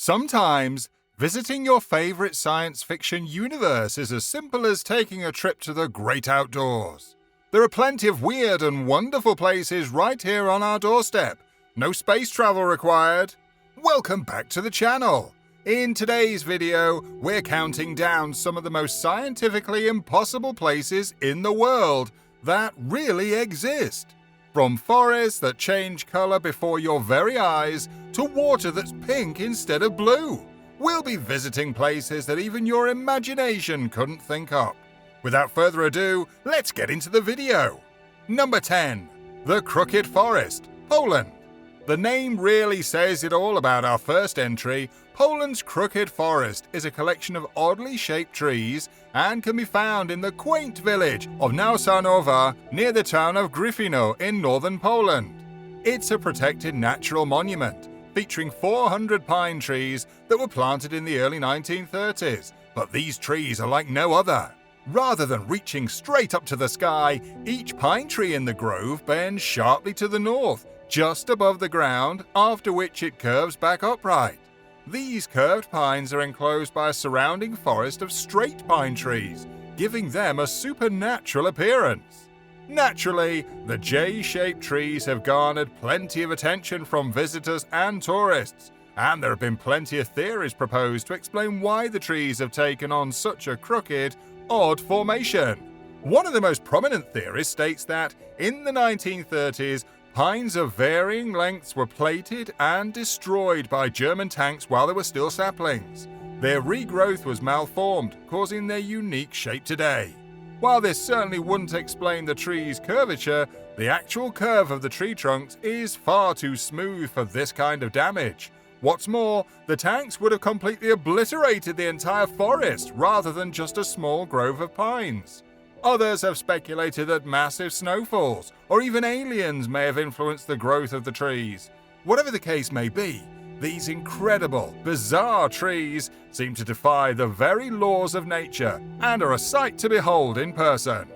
Sometimes, visiting your favorite science fiction universe is as simple as taking a trip to the great outdoors. There are plenty of weird and wonderful places right here on our doorstep. No space travel required. Welcome back to the channel. In today's video, we're counting down some of the most scientifically impossible places in the world that really exist. From forests that change color before your very eyes to water that's pink instead of blue. We'll be visiting places that even your imagination couldn't think up. Without further ado, let's get into the video. Number 10. The Crooked Forest, Poland. The name really says it all about our first entry. Poland's Crooked Forest is a collection of oddly shaped trees and can be found in the quaint village of Nazca near the town of Gryfino in northern Poland. It's a protected natural monument featuring 400 pine trees that were planted in the early 1930s, but these trees are like no other. Rather than reaching straight up to the sky, each pine tree in the grove bends sharply to the north, just above the ground, after which it curves back upright. These curved pines are enclosed by a surrounding forest of straight pine trees, giving them a supernatural appearance. Naturally, the J-shaped trees have garnered plenty of attention from visitors and tourists, and there have been plenty of theories proposed to explain why the trees have taken on such a crooked, odd formation. One of the most prominent theories states that, in the 1930s, pines of varying lengths were plated and destroyed by German tanks while they were still saplings. Their regrowth was malformed, causing their unique shape today. While this certainly wouldn't explain the tree's curvature, the actual curve of the tree trunks is far too smooth for this kind of damage. What's more, the tanks would have completely obliterated the entire forest rather than just a small grove of pines. Others have speculated that massive snowfalls or even aliens may have influenced the growth of the trees. Whatever the case may be, these incredible, bizarre trees seem to defy the very laws of nature and are a sight to behold in person.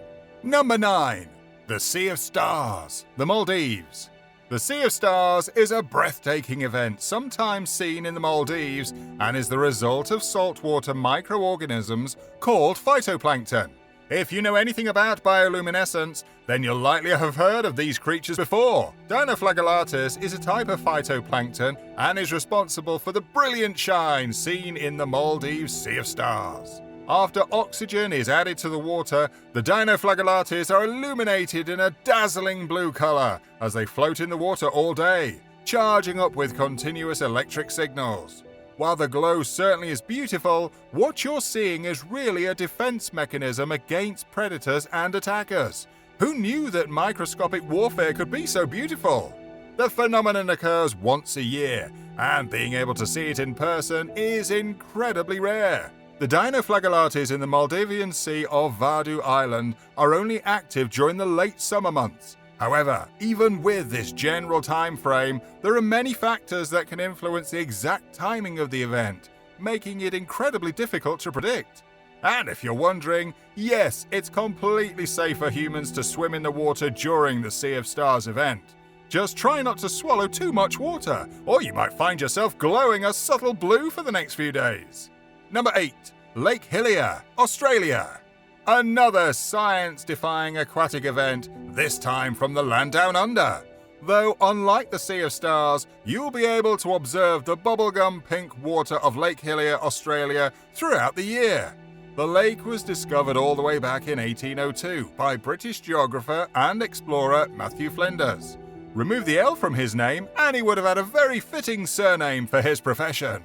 Number 9. The Sea of Stars, the Maldives. The Sea of Stars is a breathtaking event sometimes seen in the Maldives and is the result of saltwater microorganisms called phytoplankton. If you know anything about bioluminescence, then you'll likely have heard of these creatures before. Dinoflagellatus is a type of phytoplankton and is responsible for the brilliant shine seen in the Maldives Sea of Stars. After oxygen is added to the water, the Dinoflagellatus are illuminated in a dazzling blue color as they float in the water all day, charging up with continuous electric signals. While the glow certainly is beautiful, what you're seeing is really a defense mechanism against predators and attackers. Who knew that microscopic warfare could be so beautiful? The phenomenon occurs once a year, and being able to see it in person is incredibly rare. The Dinoflagellatus in the Maldivian Sea of Vadu Island are only active during the late summer months. However, even with this general time frame, there are many factors that can influence the exact timing of the event, making it incredibly difficult to predict. And if you're wondering, yes, it's completely safe for humans to swim in the water during the Sea of Stars event. Just try not to swallow too much water, or you might find yourself glowing a subtle blue for the next few days. Number 8. Lake Hillier, Australia. Another science-defying aquatic event, this time from the land down under. Though unlike the Sea of Stars, you'll be able to observe the bubblegum pink water of Lake Hillier, Australia throughout the year. The lake was discovered all the way back in 1802 by British geographer and explorer Matthew Flinders. Remove the L from his name and he would have had a very fitting surname for his profession.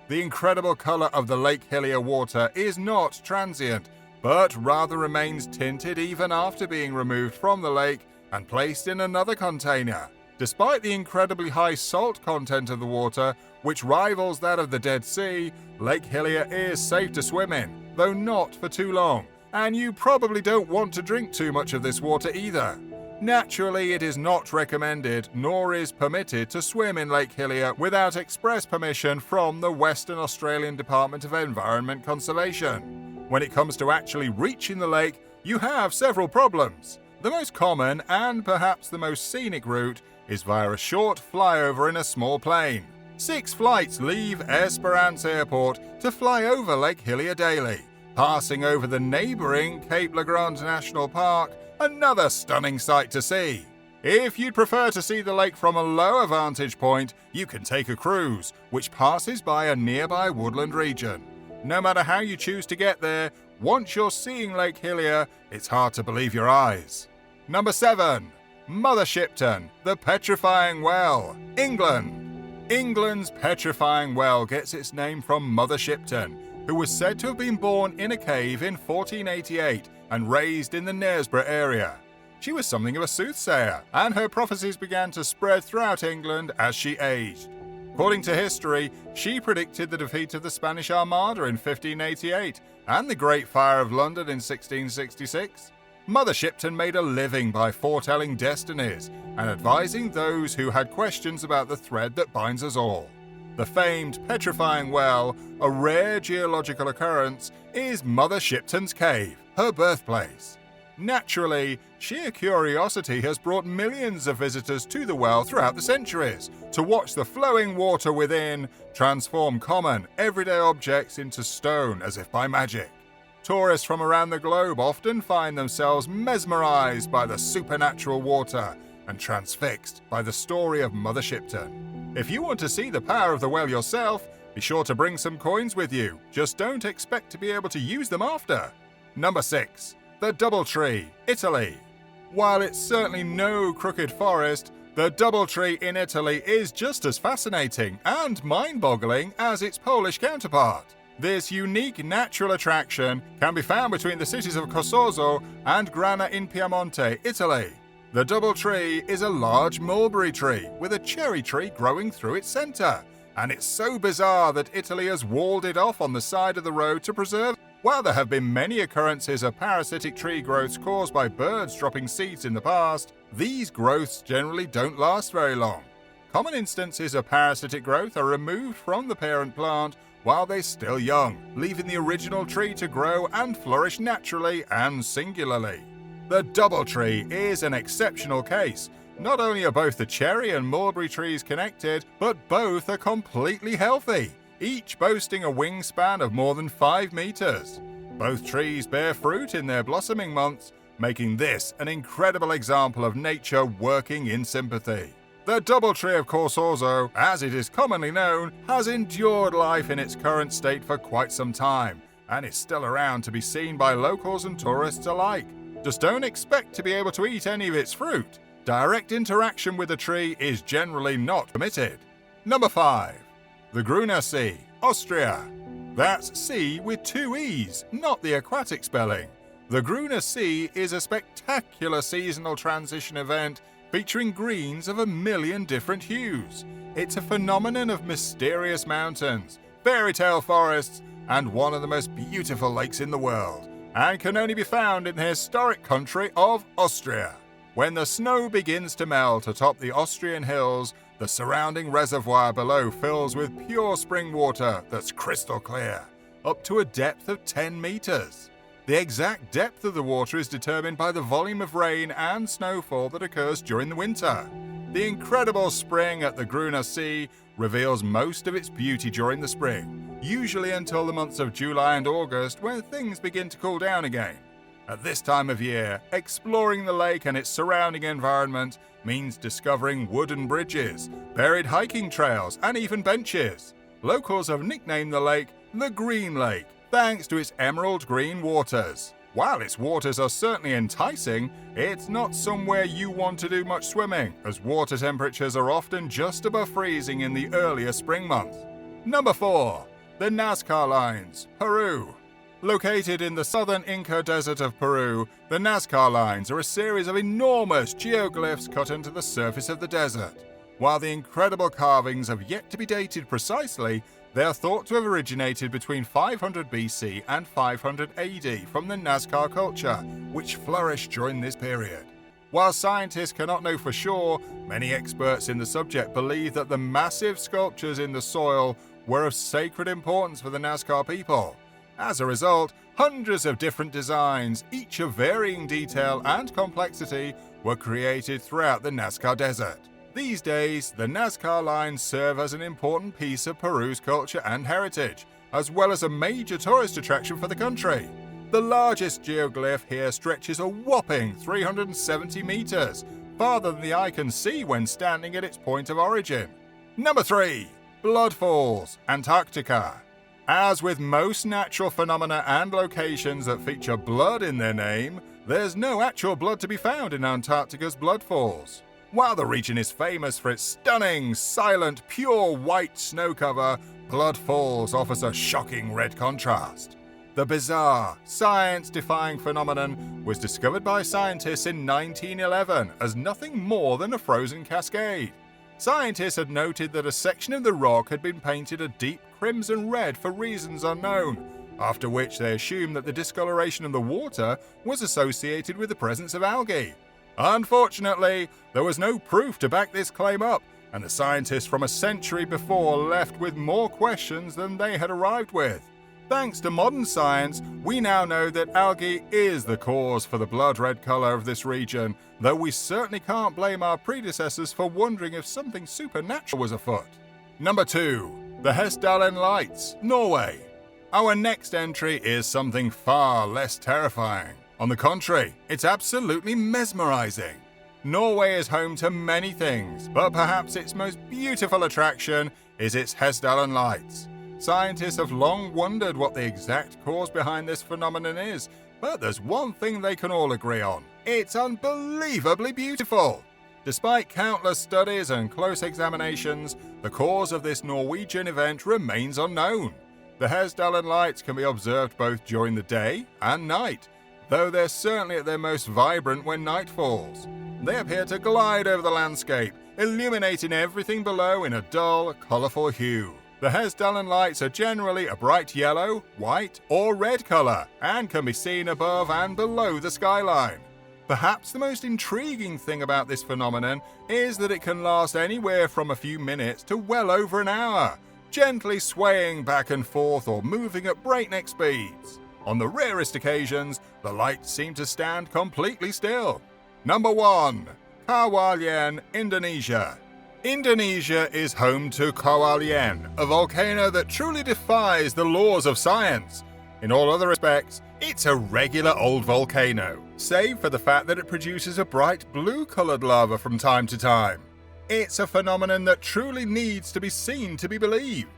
The incredible color of the Lake Hillier water is not transient, but rather remains tinted even after being removed from the lake and placed in another container. Despite the incredibly high salt content of the water, which rivals that of the Dead Sea, Lake Hillier is safe to swim in, though not for too long, and you probably don't want to drink too much of this water either. Naturally, it is not recommended nor is permitted to swim in Lake Hillier without express permission from the Western Australian Department of Environment Conservation. When it comes to actually reaching the lake, you have several problems. The most common and perhaps the most scenic route is via a short flyover in a small plane. 6 flights leave Esperance Airport to fly over Lake Hillier daily, passing over the neighbouring Cape Le Grand National Park, another stunning sight to see. If you'd prefer to see the lake from a lower vantage point, you can take a cruise, which passes by a nearby woodland region. No matter how you choose to get there, once you're seeing Lake Hillier, it's hard to believe your eyes. Number 7. Mother Shipton, the Petrifying Well, England. England's Petrifying Well gets its name from Mother Shipton, who was said to have been born in a cave in 1488 and raised in the Knaresborough area. She was something of a soothsayer, and her prophecies began to spread throughout England as she aged. According to history, she predicted the defeat of the Spanish Armada in 1588 and the Great Fire of London in 1666. Mother Shipton made a living by foretelling destinies and advising those who had questions about the thread that binds us all. The famed Petrifying Well, a rare geological occurrence, is Mother Shipton's cave, her birthplace. Naturally, sheer curiosity has brought millions of visitors to the well throughout the centuries to watch the flowing water within transform common, everyday objects into stone as if by magic. Tourists from around the globe often find themselves mesmerized by the supernatural water and transfixed by the story of Mother Shipton. If you want to see the power of the well yourself, be sure to bring some coins with you. Just don't expect to be able to use them after. Number 6. The Doubletree, Italy. While it's certainly no crooked forest, the Doubletree in Italy is just as fascinating and mind-boggling as its Polish counterpart. This unique natural attraction can be found between the cities of Cossozzo and Grana in Piemonte, Italy. The Doubletree is a large mulberry tree with a cherry tree growing through its centre, and it's so bizarre that Italy has walled it off on the side of the road to preserve. While there have been many occurrences of parasitic tree growths caused by birds dropping seeds in the past, these growths generally don't last very long. Common instances of parasitic growth are removed from the parent plant while they're still young, leaving the original tree to grow and flourish naturally and singularly. The Doubletree is an exceptional case. Not only are both the cherry and mulberry trees connected, but both are completely healthy, each boasting a wingspan of more than 5 meters. Both trees bear fruit in their blossoming months, making this an incredible example of nature working in sympathy. The Doubletree of Corsozzo, as it is commonly known, has endured life in its current state for quite some time, and is still around to be seen by locals and tourists alike. Just don't expect to be able to eat any of its fruit. Direct interaction with the tree is generally not permitted. Number 5. The Gruner Sea, Austria. That's sea with 2 E's, not the aquatic spelling. The Gruner Sea is a spectacular seasonal transition event featuring greens of a million different hues. It's a phenomenon of mysterious mountains, fairy tale forests, and one of the most beautiful lakes in the world, and can only be found in the historic country of Austria. When the snow begins to melt atop the Austrian hills, the surrounding reservoir below fills with pure spring water that's crystal clear, up to a depth of 10 meters. The exact depth of the water is determined by the volume of rain and snowfall that occurs during the winter. The incredible spring at the Gruner Sea reveals most of its beauty during the spring, usually until the months of July and August, when things begin to cool down again. At this time of year, exploring the lake and its surrounding environment means discovering wooden bridges, buried hiking trails, and even benches. Locals have nicknamed the lake the Green Lake, thanks to its emerald green waters. While its waters are certainly enticing, it's not somewhere you want to do much swimming, as water temperatures are often just above freezing in the earlier spring months. Number 4. The Nazca Lines, Peru. Located in the southern Inca Desert of Peru, the Nazca Lines are a series of enormous geoglyphs cut into the surface of the desert. While the incredible carvings have yet to be dated precisely, they are thought to have originated between 500 BC and 500 AD from the Nazca culture, which flourished during this period. While scientists cannot know for sure, many experts in the subject believe that the massive sculptures in the soil were of sacred importance for the Nazca people. As a result, hundreds of different designs, each of varying detail and complexity, were created throughout the Nazca Desert. These days, the Nazca lines serve as an important piece of Peru's culture and heritage, as well as a major tourist attraction for the country. The largest geoglyph here stretches a whopping 370 meters, farther than the eye can see when standing at its point of origin. Number 3. Blood Falls, Antarctica. As with most natural phenomena and locations that feature blood in their name, there's no actual blood to be found in Antarctica's Blood Falls. While the region is famous for its stunning, silent, pure white snow cover, Blood Falls offers a shocking red contrast. The bizarre, science-defying phenomenon was discovered by scientists in 1911 as nothing more than a frozen cascade. Scientists had noted that a section of the rock had been painted a deep crimson red for reasons unknown, after which they assumed that the discoloration of the water was associated with the presence of algae. Unfortunately, there was no proof to back this claim up, and the scientists from a century before left with more questions than they had arrived with. Thanks to modern science, we now know that algae is the cause for the blood red color of this region, though we certainly can't blame our predecessors for wondering if something supernatural was afoot. Number 2. The Hestaden Lights, Norway. Our next entry is something far less terrifying. On the contrary, it's absolutely mesmerizing. Norway is home to many things, but perhaps its most beautiful attraction is its Hestaden Lights. Scientists have long wondered what the exact cause behind this phenomenon is, but there's one thing they can all agree on. It's unbelievably beautiful. Despite countless studies and close examinations, the cause of this Norwegian event remains unknown. The Hestaden Lights can be observed both during the day and night, though they're certainly at their most vibrant when night falls. They appear to glide over the landscape, illuminating everything below in a dull, colourful hue. The Hestaden Lights are generally a bright yellow, white, or red colour, and can be seen above and below the skyline. Perhaps the most intriguing thing about this phenomenon is that it can last anywhere from a few minutes to well over an hour, gently swaying back and forth or moving at breakneck speeds. On the rarest occasions, the lights seem to stand completely still. Number 1. Kawayan, Indonesia. Indonesia is home to Kawayan, a volcano that truly defies the laws of science. In all other respects, it's a regular old volcano, save for the fact that it produces a bright blue-colored lava from time to time. It's a phenomenon that truly needs to be seen to be believed.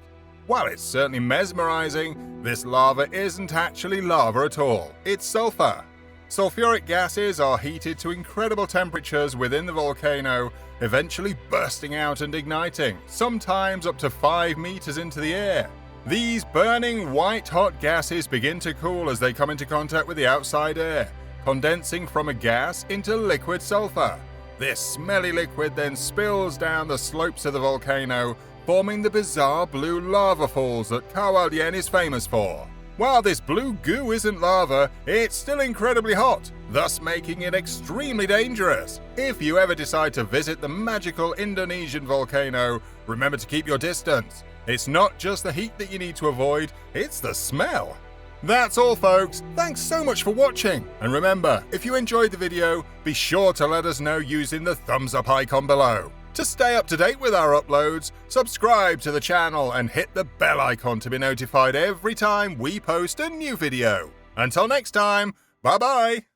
While it's certainly mesmerizing, this lava isn't actually lava at all. It's sulfur. Sulfuric gases are heated to incredible temperatures within the volcano, eventually bursting out and igniting, sometimes up to 5 meters into the air. These burning white-hot gases begin to cool as they come into contact with the outside air, condensing from a gas into liquid sulfur. This smelly liquid then spills down the slopes of the volcano, forming the bizarre blue lava falls that Kawayan is famous for. While this blue goo isn't lava, it's still incredibly hot, thus making it extremely dangerous. If you ever decide to visit the magical Indonesian volcano, remember to keep your distance. It's not just the heat that you need to avoid, it's the smell. That's all, folks. Thanks so much for watching. And remember, if you enjoyed the video, be sure to let us know using the thumbs up icon below. To stay up to date with our uploads, subscribe to the channel and hit the bell icon to be notified every time we post a new video. Until next time, bye-bye!